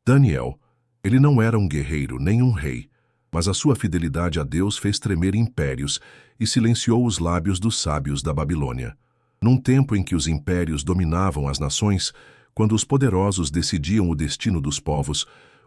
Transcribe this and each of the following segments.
Daniel, ele não era um guerreiro nem um rei, mas a sua fidelidade a Deus fez tremer impérios e silenciou os lábios dos sábios da Babilônia. Num tempo em que os impérios dominavam as nações, quando os poderosos decidiam o destino dos povos,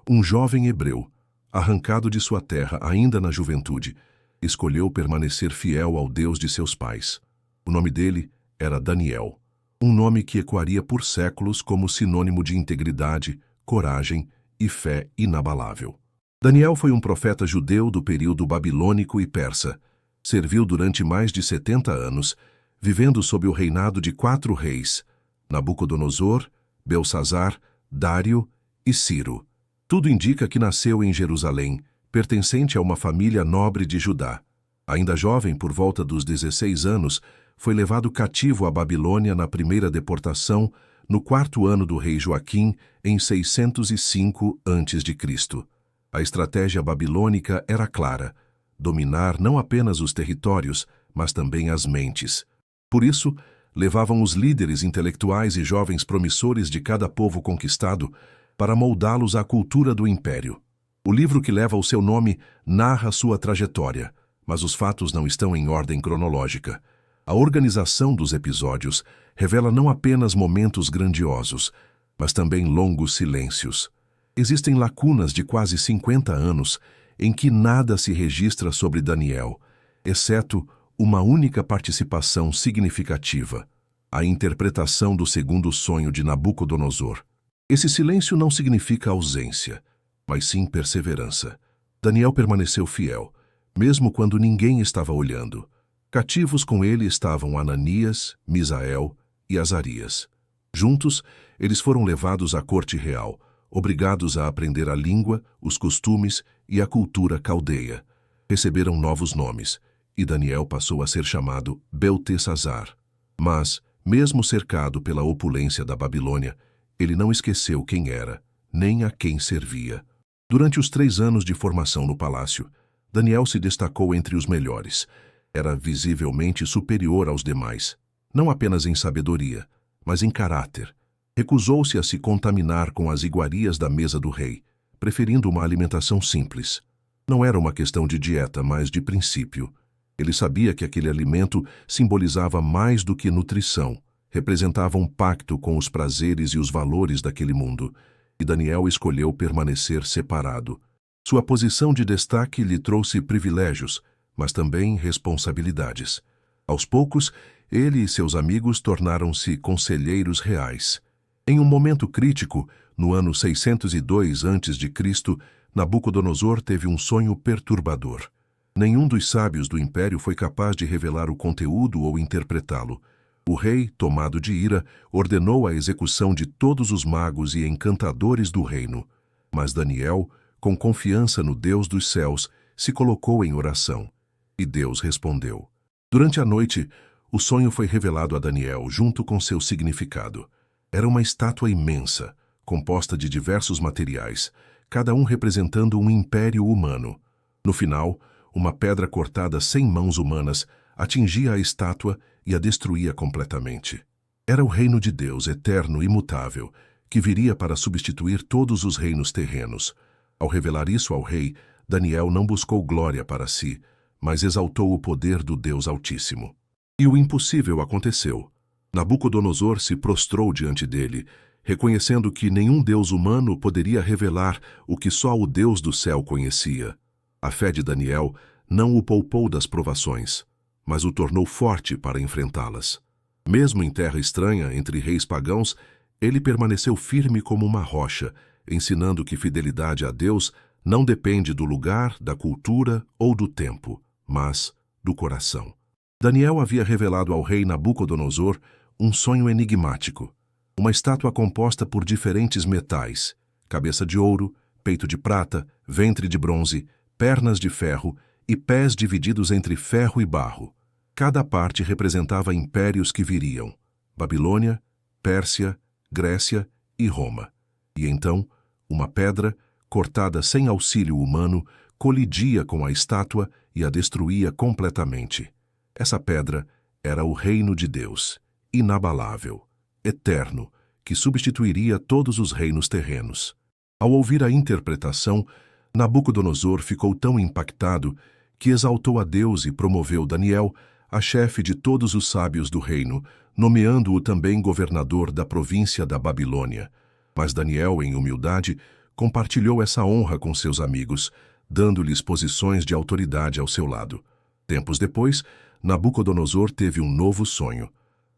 um jovem hebreu, arrancado de sua terra ainda na juventude, escolheu permanecer fiel ao Deus de seus pais. O nome dele era Daniel, um nome que ecoaria por séculos como sinônimo de integridade, coragem e fé inabalável. Daniel foi um profeta judeu do período babilônico e persa. Serviu durante mais de 70 anos, vivendo sob o reinado de 4 reis, Nabucodonosor, Belsazar, Dário e Ciro. Tudo indica que nasceu em Jerusalém, pertencente a uma família nobre de Judá. Ainda jovem, por volta dos 16 anos, foi levado cativo à Babilônia na primeira deportação, no 4º ano do rei Joaquim, em 605 a.C. A estratégia babilônica era clara: dominar não apenas os territórios, mas também as mentes. Por isso, levavam os líderes intelectuais e jovens promissores de cada povo conquistado para moldá-los à cultura do império. O livro que leva o seu nome narra sua trajetória, mas os fatos não estão em ordem cronológica. A organização dos episódios revela não apenas momentos grandiosos, mas também longos silêncios. Existem lacunas de quase 50 anos em que nada se registra sobre Daniel, exceto uma única participação significativa: a interpretação do segundo sonho de Nabucodonosor. Esse silêncio não significa ausência, mas sim perseverança. Daniel permaneceu fiel, mesmo quando ninguém estava olhando. Cativos com ele estavam Ananias, Misael e Azarias. Juntos, eles foram levados à corte real, obrigados a aprender a língua, os costumes e a cultura caldeia. Receberam novos nomes, e Daniel passou a ser chamado Beltesazar. Mas, mesmo cercado pela opulência da Babilônia, ele não esqueceu quem era, nem a quem servia. Durante os 3 anos de formação no palácio, Daniel se destacou entre os melhores. Era visivelmente superior aos demais, não apenas em sabedoria, mas em caráter. Recusou-se a se contaminar com as iguarias da mesa do rei, preferindo uma alimentação simples. Não era uma questão de dieta, mas de princípio. Ele sabia que aquele alimento simbolizava mais do que nutrição, representava um pacto com os prazeres e os valores daquele mundo, e Daniel escolheu permanecer separado. Sua posição de destaque lhe trouxe privilégios, mas também responsabilidades. Aos poucos, ele e seus amigos tornaram-se conselheiros reais. Em um momento crítico, no ano 602 a.C., Nabucodonosor teve um sonho perturbador. Nenhum dos sábios do império foi capaz de revelar o conteúdo ou interpretá-lo. O rei, tomado de ira, ordenou a execução de todos os magos e encantadores do reino. Mas Daniel, com confiança no Deus dos céus, se colocou em oração. E Deus respondeu. Durante a noite, o sonho foi revelado a Daniel junto com seu significado. Era uma estátua imensa, composta de diversos materiais, cada um representando um império humano. No final, uma pedra cortada sem mãos humanas atingia a estátua e a destruía completamente. Era o reino de Deus, eterno e imutável, que viria para substituir todos os reinos terrenos. Ao revelar isso ao rei, Daniel não buscou glória para si, mas exaltou o poder do Deus Altíssimo. E o impossível aconteceu. Nabucodonosor se prostrou diante dele, reconhecendo que nenhum Deus humano poderia revelar o que só o Deus do céu conhecia. A fé de Daniel não o poupou das provações, mas o tornou forte para enfrentá-las. Mesmo em terra estranha, entre reis pagãos, ele permaneceu firme como uma rocha, ensinando que fidelidade a Deus não depende do lugar, da cultura ou do tempo, mas do coração. Daniel havia revelado ao rei Nabucodonosor um sonho enigmático, uma estátua composta por diferentes metais, cabeça de ouro, peito de prata, ventre de bronze, pernas de ferro e pés divididos entre ferro e barro. Cada parte representava impérios que viriam: Babilônia, Pérsia, Grécia e Roma. E então, uma pedra, cortada sem auxílio humano, colidia com a estátua e a destruía completamente. Essa pedra era o reino de Deus, inabalável, eterno, que substituiria todos os reinos terrenos. Ao ouvir a interpretação, Nabucodonosor ficou tão impactado que exaltou a Deus e promoveu Daniel a chefe de todos os sábios do reino, nomeando-o também governador da província da Babilônia. Mas Daniel, em humildade, compartilhou essa honra com seus amigos, dando-lhes posições de autoridade ao seu lado. Tempos depois, Nabucodonosor teve um novo sonho.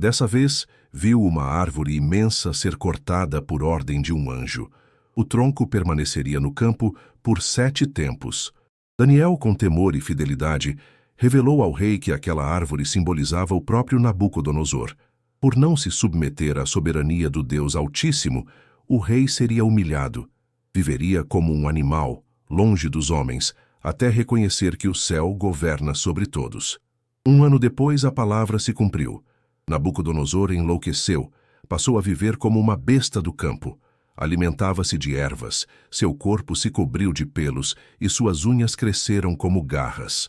Dessa vez, viu uma árvore imensa ser cortada por ordem de um anjo. O tronco permaneceria no campo por 7 tempos. Daniel, com temor e fidelidade, revelou ao rei que aquela árvore simbolizava o próprio Nabucodonosor. Por não se submeter à soberania do Deus Altíssimo, o rei seria humilhado. Viveria como um animal, longe dos homens, até reconhecer que o céu governa sobre todos. 1 ano depois, a palavra se cumpriu. Nabucodonosor enlouqueceu, passou a viver como uma besta do campo. Alimentava-se de ervas, seu corpo se cobriu de pelos e suas unhas cresceram como garras.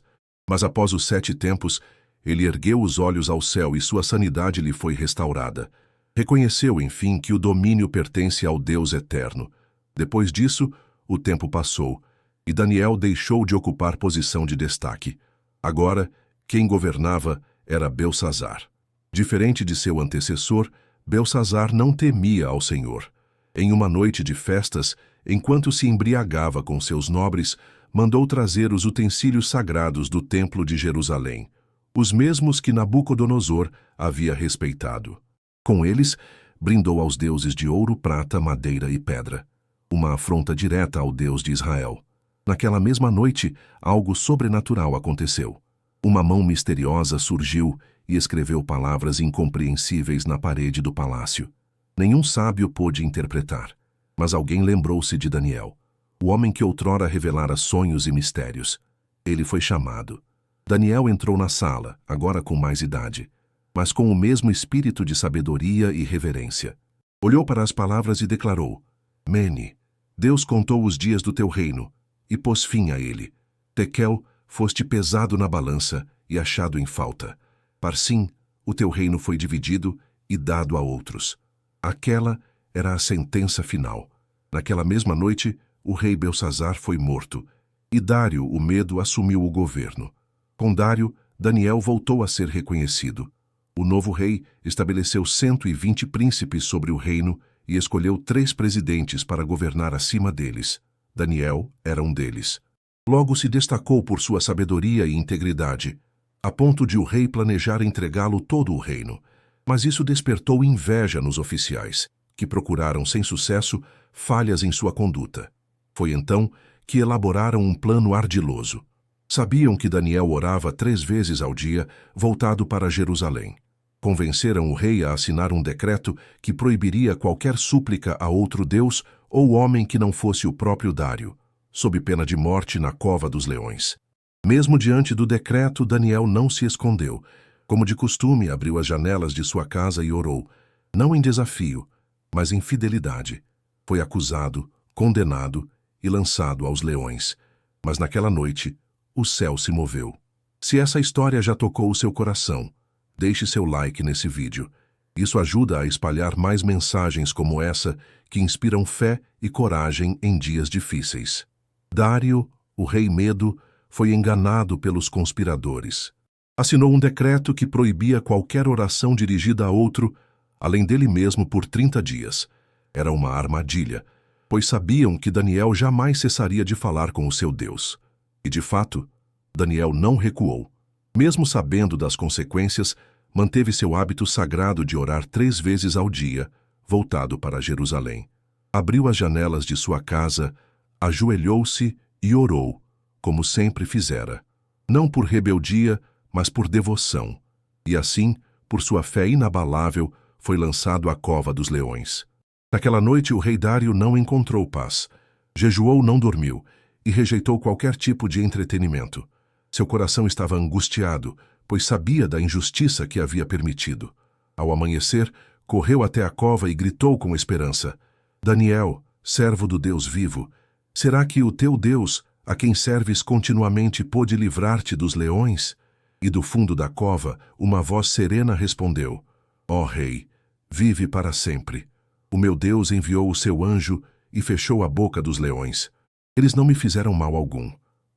Mas após os 7 tempos, ele ergueu os olhos ao céu e sua sanidade lhe foi restaurada. Reconheceu, enfim, que o domínio pertence ao Deus eterno. Depois disso, o tempo passou, e Daniel deixou de ocupar posição de destaque. Agora, quem governava era Belsazar. Diferente de seu antecessor, Belsazar não temia ao Senhor. Em uma noite de festas, enquanto se embriagava com seus nobres, mandou trazer os utensílios sagrados do templo de Jerusalém, os mesmos que Nabucodonosor havia respeitado. Com eles, brindou aos deuses de ouro, prata, madeira e pedra, uma afronta direta ao Deus de Israel. Naquela mesma noite, algo sobrenatural aconteceu. Uma mão misteriosa surgiu e escreveu palavras incompreensíveis na parede do palácio. Nenhum sábio pôde interpretar, mas alguém lembrou-se de Daniel, o homem que outrora revelara sonhos e mistérios. Ele foi chamado. Daniel entrou na sala, agora com mais idade, mas com o mesmo espírito de sabedoria e reverência. Olhou para as palavras e declarou: Mene, Deus contou os dias do teu reino e pôs fim a ele. Tekel, foste pesado na balança e achado em falta. Parsim, o teu reino foi dividido e dado a outros. Aquela era a sentença final. Naquela mesma noite, o rei Belsazar foi morto, e Dário, o Medo, assumiu o governo. Com Dário, Daniel voltou a ser reconhecido. O novo rei estabeleceu 120 príncipes sobre o reino e escolheu 3 presidentes para governar acima deles. Daniel era um deles. Logo se destacou por sua sabedoria e integridade, a ponto de o rei planejar entregá-lo todo o reino. Mas isso despertou inveja nos oficiais, que procuraram sem sucesso falhas em sua conduta. Foi então que elaboraram um plano ardiloso. Sabiam que Daniel orava 3 vezes ao dia, voltado para Jerusalém. Convenceram o rei a assinar um decreto que proibiria qualquer súplica a outro deus ou homem que não fosse o próprio Dário, sob pena de morte na cova dos leões. Mesmo diante do decreto, Daniel não se escondeu. Como de costume, abriu as janelas de sua casa e orou, não em desafio, mas em fidelidade. Foi acusado, condenado e lançado aos leões. Mas naquela noite, o céu se moveu. Se essa história já tocou o seu coração, deixe seu like nesse vídeo. Isso ajuda a espalhar mais mensagens como essa que inspiram fé e coragem em dias difíceis. Dário, o rei Medo, foi enganado pelos conspiradores. Assinou um decreto que proibia qualquer oração dirigida a outro, além dele mesmo, por 30 dias. Era uma armadilha, pois sabiam que Daniel jamais cessaria de falar com o seu Deus. E, de fato, Daniel não recuou. Mesmo sabendo das consequências, manteve seu hábito sagrado de orar 3 vezes ao dia, voltado para Jerusalém. Abriu as janelas de sua casa, ajoelhou-se e orou, como sempre fizera. Não por rebeldia, mas por devoção. E assim, por sua fé inabalável, foi lançado à cova dos leões. Naquela noite, o rei Dário não encontrou paz. Jejuou, não dormiu, e rejeitou qualquer tipo de entretenimento. Seu coração estava angustiado, pois sabia da injustiça que havia permitido. Ao amanhecer, correu até a cova e gritou com esperança: Daniel, servo do Deus vivo, será que o teu Deus, a quem serves continuamente, pôde livrar-te dos leões? E do fundo da cova, uma voz serena respondeu: Ó rei, vive para sempre. O meu Deus enviou o seu anjo e fechou a boca dos leões. Eles não me fizeram mal algum.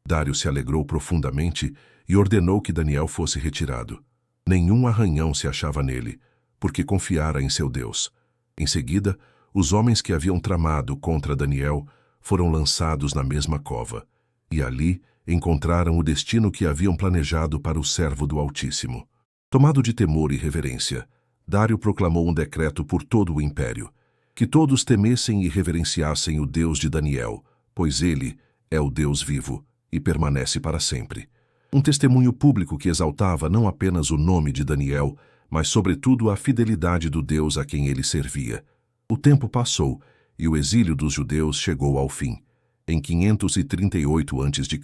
Dário se alegrou profundamente e ordenou que Daniel fosse retirado. Nenhum arranhão se achava nele, porque confiara em seu Deus. Em seguida, os homens que haviam tramado contra Daniel foram lançados na mesma cova, e ali encontraram o destino que haviam planejado para o servo do Altíssimo. Tomado de temor e reverência, Dário proclamou um decreto por todo o império, que todos temessem e reverenciassem o Deus de Daniel, pois ele é o Deus vivo e permanece para sempre. Um testemunho público que exaltava não apenas o nome de Daniel, mas sobretudo a fidelidade do Deus a quem ele servia. O tempo passou e o exílio dos judeus chegou ao fim. Em 538 a.C.,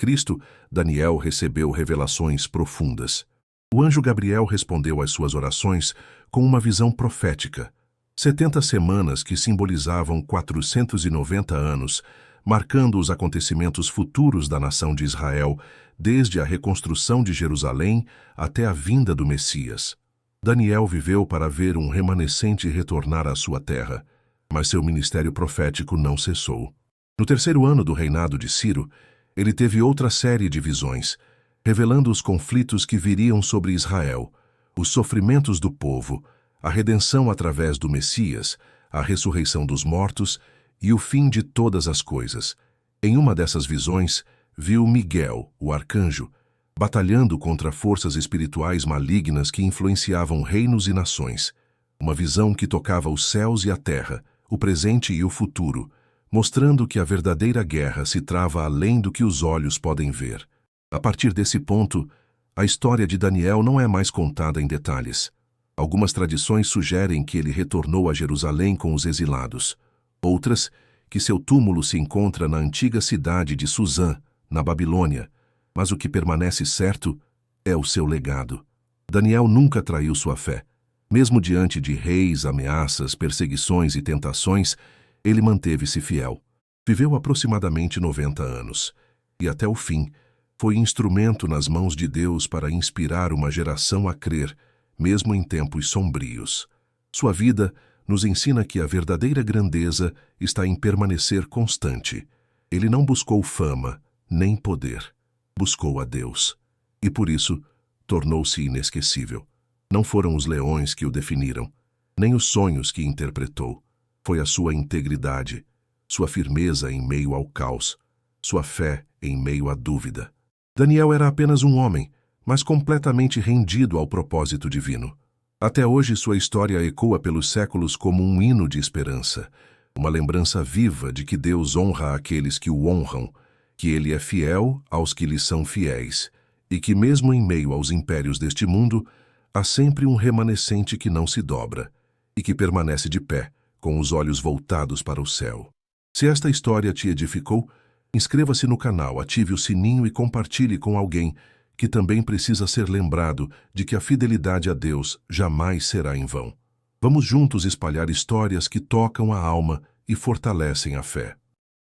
Daniel recebeu revelações profundas. O anjo Gabriel respondeu às suas orações com uma visão profética. 70 semanas que simbolizavam 490 anos, marcando os acontecimentos futuros da nação de Israel, desde a reconstrução de Jerusalém até a vinda do Messias. Daniel viveu para ver um remanescente retornar à sua terra, mas seu ministério profético não cessou. No terceiro ano do reinado de Ciro, ele teve outra série de visões, revelando os conflitos que viriam sobre Israel, os sofrimentos do povo, a redenção através do Messias, a ressurreição dos mortos e o fim de todas as coisas. Em uma dessas visões, viu Miguel, o arcanjo, batalhando contra forças espirituais malignas que influenciavam reinos e nações. Uma visão que tocava os céus e a terra, o presente e o futuro, mostrando que a verdadeira guerra se trava além do que os olhos podem ver. A partir desse ponto, a história de Daniel não é mais contada em detalhes. Algumas tradições sugerem que ele retornou a Jerusalém com os exilados. Outras, que seu túmulo se encontra na antiga cidade de Suzã, na Babilônia, mas o que permanece certo é o seu legado. Daniel nunca traiu sua fé. Mesmo diante de reis, ameaças, perseguições e tentações, ele manteve-se fiel. Viveu aproximadamente 90 anos, e até o fim, foi instrumento nas mãos de Deus para inspirar uma geração a crer, mesmo em tempos sombrios. Sua vida nos ensina que a verdadeira grandeza está em permanecer constante. Ele não buscou fama, nem poder. Buscou a Deus. E por isso, tornou-se inesquecível. Não foram os leões que o definiram, nem os sonhos que interpretou. Foi a sua integridade, sua firmeza em meio ao caos, sua fé em meio à dúvida. Daniel era apenas um homem, mas completamente rendido ao propósito divino. Até hoje sua história ecoa pelos séculos como um hino de esperança, uma lembrança viva de que Deus honra aqueles que o honram, que ele é fiel aos que lhe são fiéis, e que mesmo em meio aos impérios deste mundo, há sempre um remanescente que não se dobra, e que permanece de pé, com os olhos voltados para o céu. Se esta história te edificou, inscreva-se no canal, ative o sininho e compartilhe com alguém que também precisa ser lembrado de que a fidelidade a Deus jamais será em vão. Vamos juntos espalhar histórias que tocam a alma e fortalecem a fé.